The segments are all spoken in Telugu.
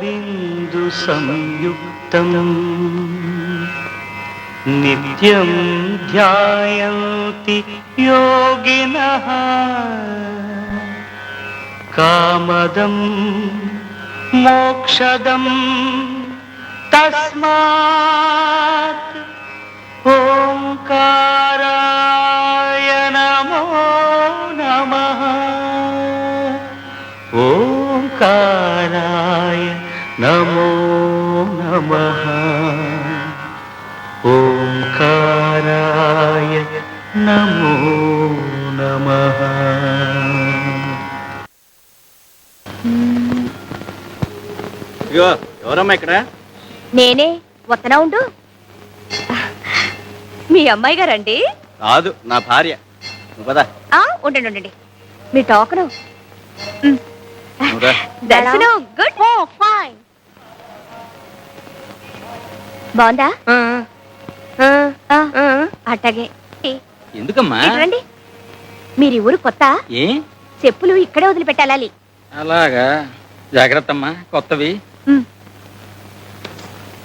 బిందు సంయుక్తం నిత్యం ధ్యాయంతి యోగినః కామదం మోక్షదం తస్మాత్ ఓంకారాయ నమో నమః ఓంకారాయ నమో నమః ఓంకారాయ నమో నమః. ఎవరమ్మా ఇక్కడ? నేనే వత్తనా ఉండు. మీ అమ్మాయి గారండి? కాదు, నా భార్య. నువ్వు పద. ఉండండి ఉండండి, మీ టోకను. నువ్వురా. దర్శనం గుడ్. ఫైన్. బాగుందా? అట్టగే. ఎందుకమ్మా? రండి. మీరు ఊరు కొత్త? ఏ చెప్పులు ఇక్కడే వదిలిపెట్టాలి. అలాగా, జాగ్రత్త అమ్మా, కొత్తవి.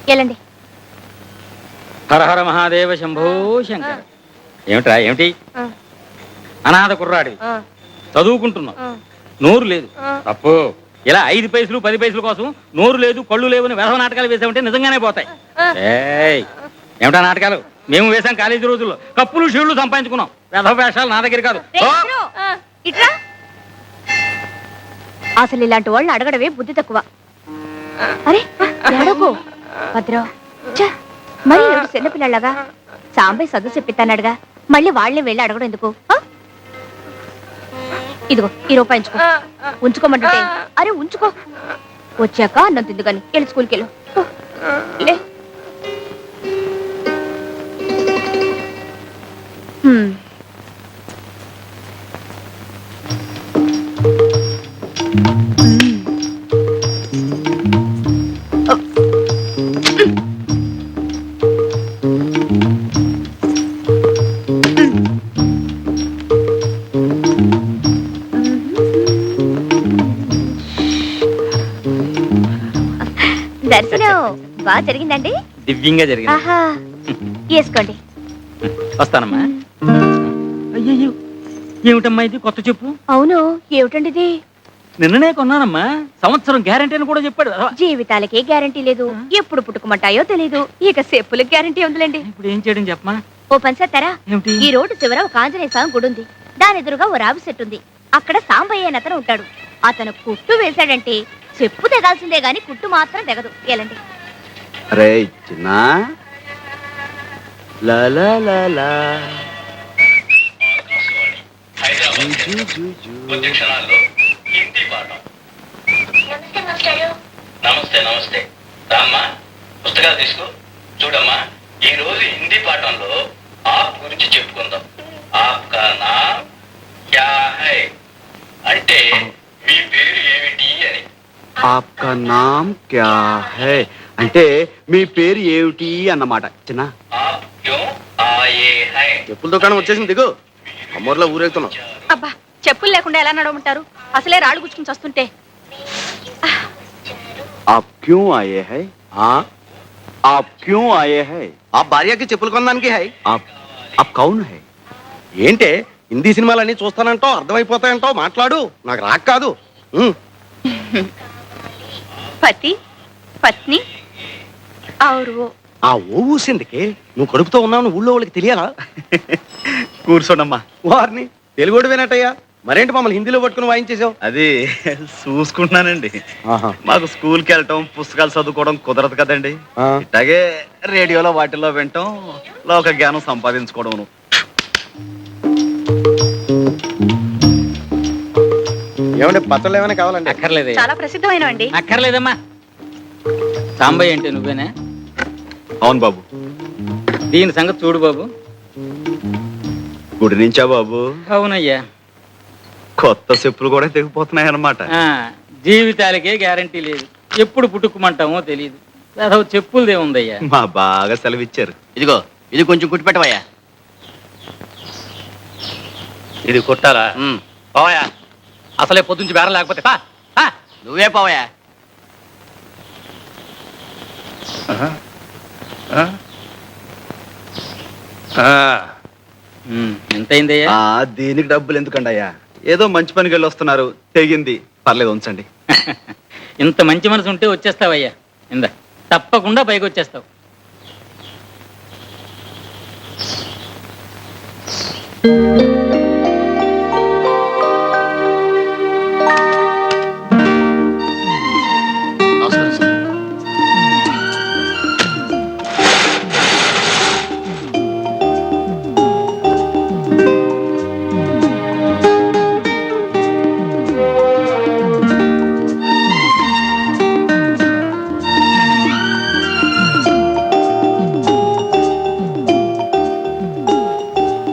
వెళ్ళండి. హర హర మహాదేవ శంభో శంకర. ఏమిట్రా ఏమిటి? అనాథ కుర్రాడి, చదువుకుంటున్నావు, నోరు లేదు. తప్పు. ఇలా 5 పైసలు 10 పైసల కోసం నోరు లేదు కళ్ళు లేవని వేధవ నాటకాలు వేసామంటే నిజంగానే పోతాయి. ఏమిటా నాటకాలు? మేము వేసాం కాలేజీ రోజుల్లో. కప్పులు షీళ్లు సంపాదించుకున్నాం. వేధవ వేషాలు నా దగ్గర కాదు. అసలు ఇలాంటి వాళ్ళని అడగడమే బుద్ధి తక్కువ. అరే అడగో భద్రం. మరి చిన్నపిల్లలాగా సాంబయ్య చదువు చెప్పిస్తానడుగా, మళ్ళీ వాళ్ళని వెళ్ళి అడగడం ఎందుకు? ఇదిగో ఈ రూపాయి ఉంచుకోమంటే. అరే ఉంచుకో, వచ్చాక అన్నం తిందు కానీ. వెళ్ళి స్కూల్కి వెళ్ళు. దర్శనం బాగా జరిగిందండి? దివ్యంగా జరిగింది. వేసుకోండి. వస్తానమ్మా. అయ్యో, ఏమిటమ్మా ఇది? కొత్త చెప్పు. అవును, ఏమిటండి ఇది? నిన్ననే కొన్నానమ్మా. సంవత్సరం గ్యారంటీ అని కూడా చెప్పాడు. జీవితాలకే గ్యారంటీ లేదు, ఎప్పుడు పుట్టుకుమంటాయో తెలీదు. ఇక చెప్పులకు గ్యారంటీ ఉందిలేండి. ఇప్పుడు ఏం చేయడం చెప్పమా? ఓ పని చేస్తారా? ఈ రోడ్డు చివర ఒక ఆంజనేయ స్వామి గుడి ఉంది. దాని ఎదురుగా ఓ రావి చెట్టు ఉంది. అక్కడ సాంబయ్య అని అతను ఉంటాడు. అతను కుట్టు వేశాడంటే చెప్పు తెగాల్సిందే గాని కుట్టు మాత్రం తెగదు. ఎలాంటి అరే చిన్నా నమస్తే నమస్తే. రామ్మా, పుస్తకాలు తీసుకో. చూడమ్మా, ఈ రోజు హిందీ పాఠంలో ఆప్ గురించి చెప్పుకుందాం. ఆప్ కా నామ్ క్యా హై అంటే మీ పేరు ఏమిటి అని. ఆప్కా నామ్ క్యా హై అంటే మీ పేరు ఏమిటి అన్నమాట. చిన్న ఆప్ క్యూ ఆయే హై. చెప్పుల దుకాణం వచ్చేసింది, దిగు. అమ్మూర్లో ఊరేగుతున్నాం. అబ్బా, చెప్పులు లేకుండా ఎలా నడవమంటారు? అసలే రాళ్ళు గుచ్చుకుని వస్తుంటే. आप क्यों आए हैं? हाँ, आप क्यों आए हैं? आप భార్యకి చెప్పులు కొనడానికి హై. आप कौन है? ఏంటే హిందీ సినిమాలన్నీ చూస్తానంటావు, అర్థమైపోతాయంటావు, మాట్లాడు. నాకు రాక్ కాదు. పతి పత్ని ఔరు. ఆ ఓ ఊసిందికి నువ్వు కడుపుతో ఉన్నావు ఊళ్ళో వాళ్ళకి తెలియాలా? కూర్చోండమ్మా. వారిని తెలుగుడు వినట్టయ్యా, మరేంటి మమ్మల్ని హిందీలో పట్టుకుని వాయించేసావు? అది చూసుకుంటున్నానండి. మాకు స్కూల్కి వెళ్ళటం, పుస్తకాలు చదువుకోవడం కుదరదు కదండి. ఇట్లాగే రేడియోలో వాటిల్లో వినటం, లోక జ్ఞానం సంపాదించుకోవడం. ఏమంటే పత్రాలు ఏమైనా కావాలండి? అక్కర్లేదు. చాలా ప్రసిద్ధమైన అండి. అక్కర్లేదమ్మా. సాంబయ్య అంటే నువ్వేనా? అవును బాబు. దీని సంగతి చూడు బాబు. గుడి నుంచా బాబు? అవునయ్యా. కొత్త చెప్పులు కూడా తెగిపోతున్నాయి అన్నమాట. జీవితాలకే గ్యారంటీ లేదు, ఎప్పుడు పుట్టుకుమంటామో తెలియదు. చెప్పులదే ఉందయ్యా. మా బాగా సెలవిచ్చారు. ఇదిగో ఇది కొంచెం కుట్టి పెట్టవయ్యా. ఇది కుట్టాలా? పోవయా, అసలే పొద్దుంచి బేరం లేకపోతే నువ్వే పోవయా. ఎంతైందయ్యా? దీనికి డబ్బులు ఎందుకండి అయ్యా? ఏదో మంచి పనికి వెళ్ళి వస్తున్నారు, తెగింది, పర్లేదు ఉంచండి. ఇంత మంచి మనసు ఉంటే వచ్చేస్తావయ్యా. ఇందా తప్పకుండా పైకి వచ్చేస్తావు.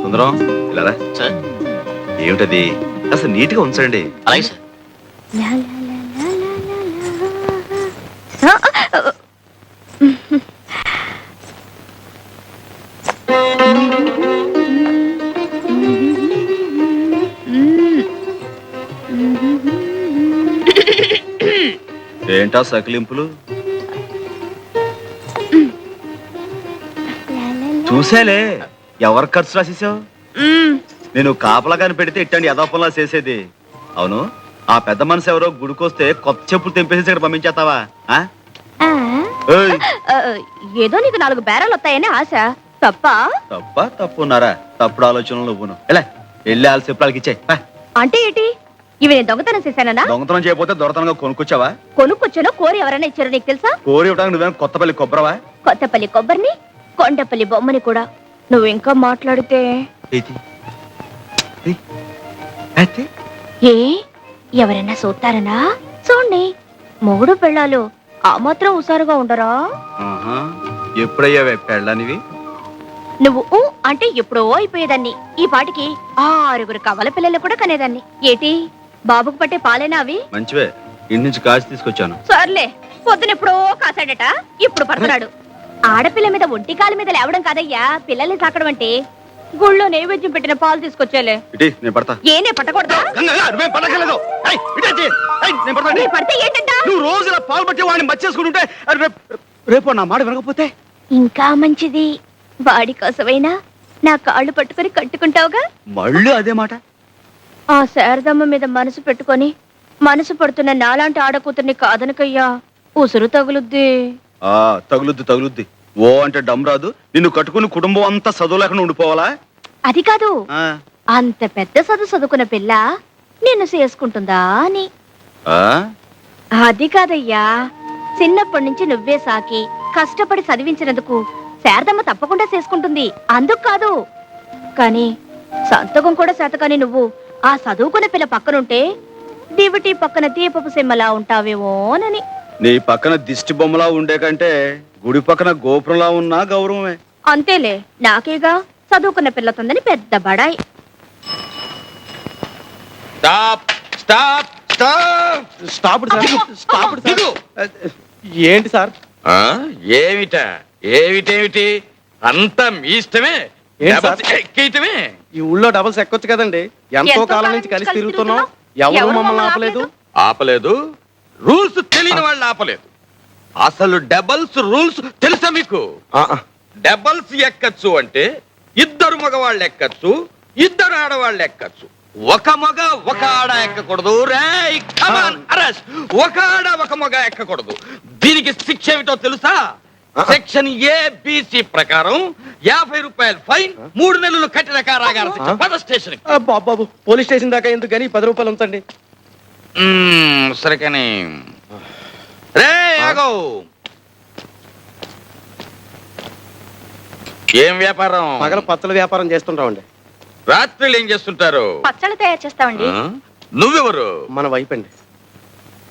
సుందరం ఇలా రా. సార్ ఏమిటది? అసలు నీట్ గా ఉంచండి. అలాగే సార్. లా, లా, లా, లా, లా, లా. ఏంటా సకిలింపులు? చూసేలే, ఎవరు ఖర్చు రాసేసావు? నేను కాపలా కాని పెడితే ఇట్టండి యథాపంలా చేసేది. అవును, ఆ పెద్ద మనసు ఎవరో గుడికొస్తే కొత్త చెప్పులు తెంపేసి ఇక్కడ పంపించేస్తావా? ఆ? ఆ, ఏయ్, ఏదో నీకు 4 బేరాలు వస్తాయని ఆశ తప్ప. తప్పున్నారా? తప్పుడు ఆలోచనలు నువ్వును. ఎలా వెళ్ళి వాళ్ళ చెప్పులకి ఇచ్చాయి. అంటే ఏంటి? ఇవి నేను దొంగతనం చేశానా? దొంగతనం చేయకపోతే దొరతనంగా కొనుక్కొచ్చావా? కొనుక్కొచ్చానో కోరి ఎవరైనా ఇచ్చారో నీకు తెలుసా? కోరి ఇవ్వడానికి నువ్వేం కొత్తపల్లి కొబ్బరవా? కొత్తపల్లి కొబ్బరిని, కొండపల్లి బొమ్మని కూడా. నువ్వు ఇంకా మాట్లాడితే ఏ ఎవరైనా చూస్తారనా? చూడండి, మొగుడు పెళ్ళాలు ఆ మాత్రం హుషారుగా ఉండరా? ఎప్పుడయ్యావే పెళ్ళనివి? నువ్వు ఊ అంటే ఎప్పుడో అయిపోయేదాన్ని. ఈ పాటికి 6 కవల పిల్లలు కూడా కనేదాన్ని. ఏటి బాబుకు పట్టే పాలేనా అవి? మంచివే, ఇంటి నుంచి కాచి తీసుకొచ్చాను. సర్లే, పొద్దునెప్పుడో కాసాడట, ఇప్పుడు పడుతున్నాడు. ఆడపిల్ల మీద ఒంటి కాలు మీద లేవడం కాదయ్యా పిల్లల్ని సాకడం అంటే. గుళ్ళో నైవేద్యం పెట్టిన పాలు తీసుకొచ్చేలే. ఇటీ, నేను పడతా. ఏనే పట్టకూడదా? నీ పడితే ఏంటంట? నువ్వు రోజు ఇలా పాలు పట్టి వాడిని మర్చేసుకుంటుంటే రేపు నా మాట వినకపోతే ఇంకా మంచిది. వాడి కోసమైనా నా కాళ్ళు పట్టుకొని కట్టుకుంటావుగా. మళ్ళీ అదే మాట. ఆ శారదమ్మ మీద మనసు పెట్టుకొని మనసు పడుతున్న నాలాంటి ఆడకూతుర్ని కాదనకయ్యా, ఉసురు తగులుద్ది. తగులుద్ది. ఓ అంటే డమ్ రాదు. నిన్ను కట్టుకుని కుటుంబం అంతా చదువు లేకుండా ఉండిపోవాలా? అది కాదు, అంత పెద్ద చదువుకున్న పిల్ల నిన్ను చేసుకుంటుందా అని. అది కాదయ్యా, చిన్నప్పటి నుంచి నువ్వే సాకి కష్టపడి చదివించినందుకు శారదమ్మ తప్పకుండా చేసుకుంటుంది, అందుకు కాదు. కానీ సంతకం కూడా శాతకాని నువ్వు ఆ చదువుకున్న పిల్ల పక్కనుంటే దివిటి పక్కన దీపపు సిమ్మలా ఉంటావేమోనని. నీ పక్కన దిష్టి బొమ్మలా ఉండే కంటే గుడి పక్కన గోపురంలా ఉన్నా గౌరవమే. అంతేలే, నాకేగా చదువుకున్న పిల్లతుందని పెద్ద బడాయి. ఏంటి సార్? ఏమిటి అంతా మీ ఇష్టమే. ఎక్కేయటమే. ఈ ఊళ్ళో డబుల్స్ ఎక్కొచ్చు కదండి. ఎంతో కాలం నుంచి కలిసి తిరుగుతున్నాం, ఎవరు మమ్మల్ని ఆపలేదు. రూల్స్ తెలియని వాళ్ళు ఆపలేదు. అసలు డబల్స్ రూల్స్ తెలుసా మీకు? డబల్స్ ఎక్కచ్చు అంటే 2 మగవాళ్ళు ఎక్కచ్చు, 2 ఆడవాళ్ళు ఎక్కచ్చు. ఒక మగ ఒక ఆడ ఎక్కకూడదు. ఒక ఆడ ఒక మగ ఎక్కకూడదు. దీనికి శిక్ష ఏమిటో తెలుసా? సెక్షన్ ABC ప్రకారం 50 రూపాయలు ఫైన్, 3 నెలలు కఠిన కారాగార శిక్ష. పద స్టేషన్. బాబు పోలీస్ స్టేషన్ దాకా ఎందుకు కానీ 10 రూపాయలు ఉంచండి. సరే కానీ రే ఆగో. ఏం వ్యాపారం? పగల పచ్చల వ్యాపారం చేస్తుంటామండి. రాత్రులు ఏం చేస్తుంటారు? పచ్చళ్ళు తయారు చేస్తామండి. నువ్వెవరు? మన వైపు అండి.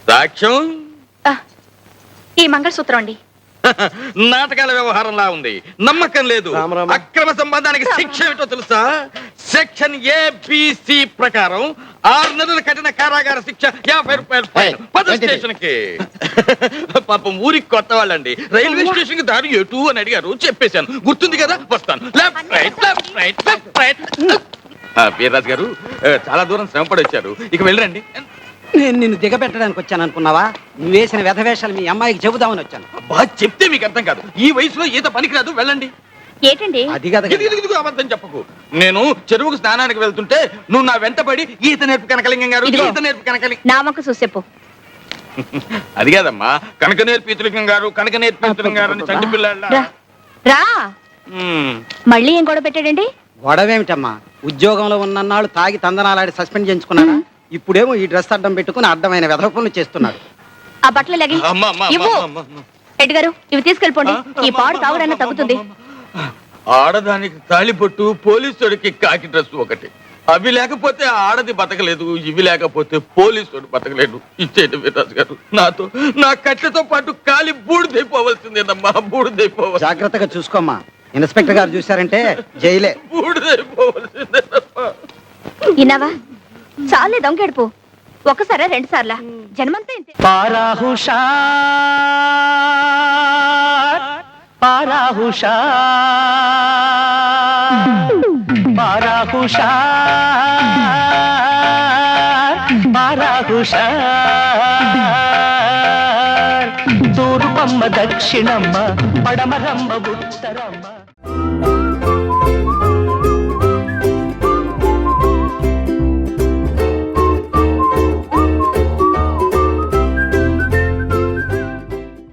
సాక్ష్యం? ఈ మంగళసూత్రం అండి. నాటకాల వ్యవహారంలా ఉంది, నమ్మకం లేదు. రామరామ. అక్రమ సంబంధానికి శిక్ష ఏమిటో తెలుసా? సెక్షన్ ABC ప్రకారం 6 నెలల కఠిన కారాగార శిక్ష, 50 రూపాయలు ఫైన్. పద స్టేషన్ కి. పాపం ఊరికి కొత్త వాళ్ళండి. రైల్వే స్టేషన్ కి దారి ఎటు అని అడిగారు, చెప్పేశాను. గుర్తుంది కదా? వస్తాను. Left right left right left right. Veerraju గారు చాలా దూరం శ్రమపడి వచ్చారు, ఇక వెళ్ళరండి. నేను నిన్ను దిగబెట్టడానికి వచ్చాను అనుకున్నావా? నువ్వు వేసిన వ్యధవేషాలు మీ అమ్మాయికి చెబుదామని వచ్చాను. అబ్బా చెప్తే మీకు అర్థం కాదు. ఈ వయసులో ఈత పనికిరాదు, వెళ్ళండి. ఏంటండి అది కదా ఇదిగో అబద్ధం చెప్పకు. నేను చెరువుకు స్నానానికి వెళ్తుంటే నువ్వు నా వెంటపడి ఈత నేర్పు కనకలింగం గారు, ఇదిగో. ఈత నేర్పు కనకలి. నా వంక చూసేపు. అది కాదమ్మా, కనక నేర్పు ఈతలింగం గారు, కనక నేర్పు ఈతలింగం గారు అని చంటి పిల్లాళ్ళ. రా రా మళ్ళీ ఏం గొడవ పెట్టాడండి? గొడవేమిటమ్మా? ఉద్యోగంలో ఉన్నన్నాళ్ళు తాగి తందనాలాడి సస్పెండ్ చేయించుకున్నాడా? ఇప్పుడేమో ఈ డ్రెస్ అడ్డం పెట్టుకుని అడ్డమైన వెధవ పనులు చేస్తున్నాడు. ఆ బట్టలు లగి అమ్మా, అమ్మా, ఇవ్వు. అమ్మా, అమ్మా. హెడ్ గారు ఇవి తీసుకెళ్ళిపోండి. ఈ పాడు తాగుడన్నా తగ్గుతుంది. ఆడదానికి తాళిబొట్టు, పోలీసుడికి కాకి డ్రెస్ ఒకటి. అవి లేకపోతే ఆడది బతకలేదు, ఇవి లేకపోతే పోలీసుడు బతకలేదు. ఇచ్చేటి వీర్రాజు గారు, నాతో నా కట్టెతో పాటు కాలి బూడిదైపోవలసిందేనమ్మా, బూడిదైపోవాలి. జాగ్రత్తగా చూసుకోమ్మా. ఇన్స్పెక్టర్ గారు చూశారంటే జైలే. బూడిదైపోవలసిందేనమ్మా. ఇన్నావా? చాలే దొంగెడుపు. ఒకసారా రెండు సార్లా? జన్మంతా ఇంతే. పారాహుషార్ పారాహుషార్ పారాహుషార్ పారాహుషార్ తూర్పమ్మ దక్షిణమ్మ పడమరమ్మ ఉత్తరమ్మ